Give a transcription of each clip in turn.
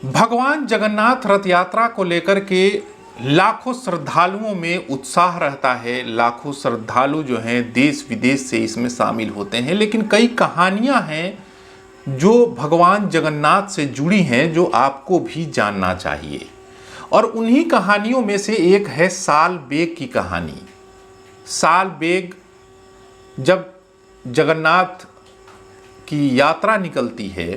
भगवान जगन्नाथ रथ यात्रा को लेकर के लाखों श्रद्धालुओं में उत्साह रहता है। लाखों श्रद्धालु जो हैं देश विदेश से इसमें शामिल होते हैं। लेकिन कई कहानियां हैं जो भगवान जगन्नाथ से जुड़ी हैं, जो आपको भी जानना चाहिए। और उन्हीं कहानियों में से एक है साल बेग की कहानी। साल बेग जब जगन्नाथ की यात्रा निकलती है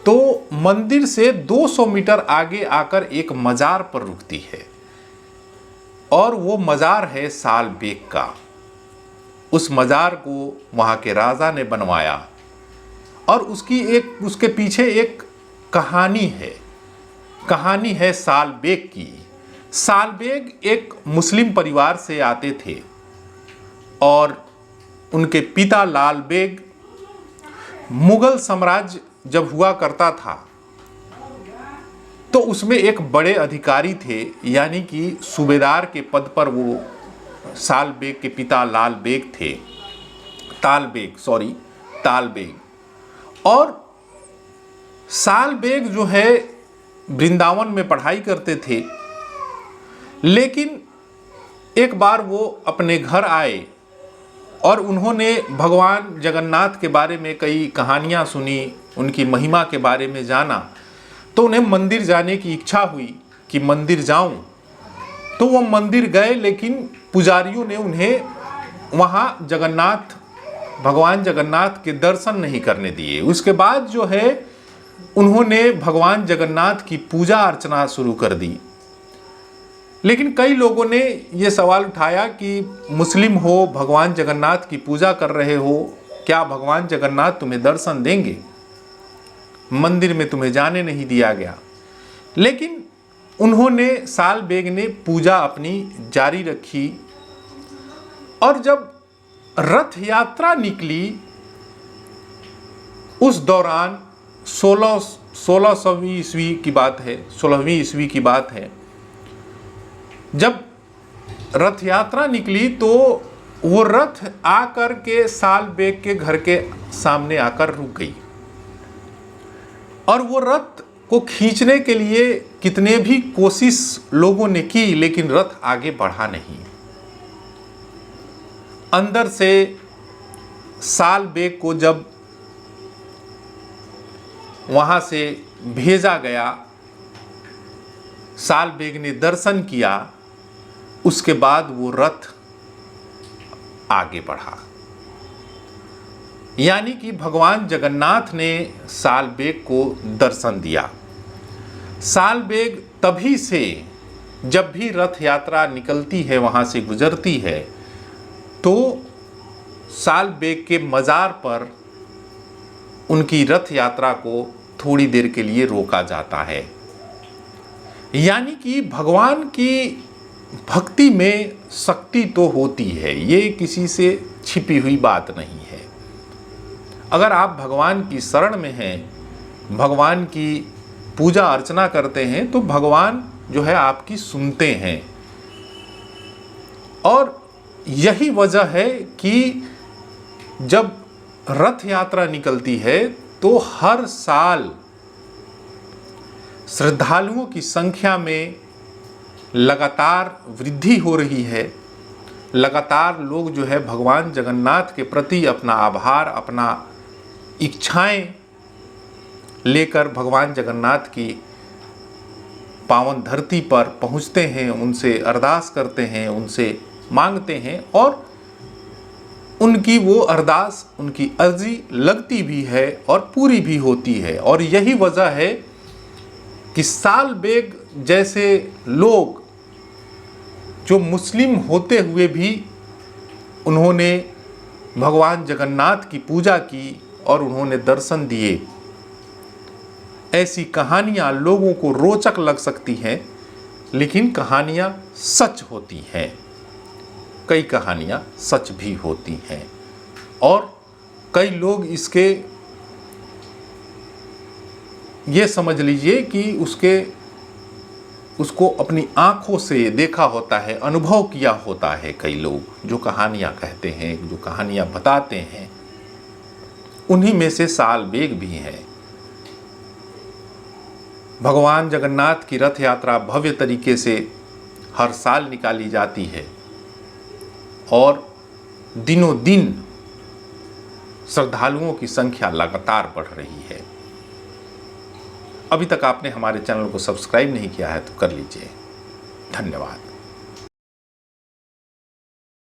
तो मंदिर से 200 मीटर आगे आकर एक मजार पर रुकती है, और वो मजार है साल बेग का। उस मजार को वहाँ के राजा ने बनवाया, और उसके पीछे एक कहानी है। कहानी है साल बेग की। साल बेग एक मुस्लिम परिवार से आते थे, और उनके पिता लाल बेग मुगल साम्राज्य जब हुआ करता था तो उसमें एक बड़े अधिकारी थे, यानी कि सूबेदार के पद पर वो साल बेग के पिता लाल बेग थे। ताल बेग। और साल बेग जो है वृंदावन में पढ़ाई करते थे। लेकिन एक बार वो अपने घर आए और उन्होंने भगवान जगन्नाथ के बारे में कई कहानियाँ सुनी, उनकी महिमा के बारे में जाना। तो उन्हें मंदिर जाने की इच्छा हुई कि मंदिर जाऊं। तो वो मंदिर गए, लेकिन पुजारियों ने उन्हें वहाँ भगवान जगन्नाथ के दर्शन नहीं करने दिए। उसके बाद जो है उन्होंने भगवान जगन्नाथ की पूजा अर्चना शुरू कर दी। लेकिन कई लोगों ने ये सवाल उठाया कि मुस्लिम हो, भगवान जगन्नाथ की पूजा कर रहे हो, क्या भगवान जगन्नाथ तुम्हें दर्शन देंगे? मंदिर में तुम्हें जाने नहीं दिया गया। लेकिन साल बेग ने पूजा अपनी जारी रखी। और जब रथ यात्रा निकली उस दौरान 16वीं ईस्वी की बात है। जब रथ यात्रा निकली तो वो रथ आकर के साल बेग के घर के सामने आकर रुक गई, और वो रथ को खींचने के लिए कितने भी कोशिश लोगों ने की, लेकिन रथ आगे बढ़ा नहीं। अंदर से साल बेग को जब वहां से भेजा गया, साल बेग ने दर्शन किया, उसके बाद वो रथ आगे बढ़ा। यानी कि भगवान जगन्नाथ ने साल बेग को दर्शन दिया। साल बेग तभी से जब भी रथ यात्रा निकलती है, वहाँ से गुजरती है, तो साल बेग के मज़ार पर उनकी रथ यात्रा को थोड़ी देर के लिए रोका जाता है। यानी कि भगवान की भक्ति में शक्ति तो होती है, ये किसी से छिपी हुई बात नहीं है। अगर आप भगवान की शरण में हैं, भगवान की पूजा अर्चना करते हैं, तो भगवान जो है आपकी सुनते हैं। और यही वजह है कि जब रथ यात्रा निकलती है तो हर साल श्रद्धालुओं की संख्या में लगातार वृद्धि हो रही है। लगातार लोग जो है भगवान जगन्नाथ के प्रति अपना आभार, अपना इच्छाएं लेकर भगवान जगन्नाथ की पावन धरती पर पहुंचते हैं, उनसे अरदास करते हैं, उनसे मांगते हैं, और उनकी वो अरदास, उनकी अर्जी लगती भी है और पूरी भी होती है। और यही वजह है कि साल बेग जैसे लोग जो मुस्लिम होते हुए भी उन्होंने भगवान जगन्नाथ की पूजा की और उन्होंने दर्शन दिए। ऐसी कहानियाँ लोगों को रोचक लग सकती हैं, लेकिन कहानियाँ सच होती हैं। कई कहानियाँ सच भी होती हैं, और कई लोग ये समझ लीजिए कि उसको अपनी आँखों से देखा होता है, अनुभव किया होता है। कई लोग जो कहानियाँ कहते हैं, जो कहानियाँ बताते हैं, उन्हीं में से साल बेग भी हैं। भगवान जगन्नाथ की रथ यात्रा भव्य तरीके से हर साल निकाली जाती है और दिनों दिन श्रद्धालुओं की संख्या लगातार बढ़ रही है। अभी तक आपने हमारे चैनल को सब्सक्राइब नहीं किया है तो कर लीजिए। धन्यवाद।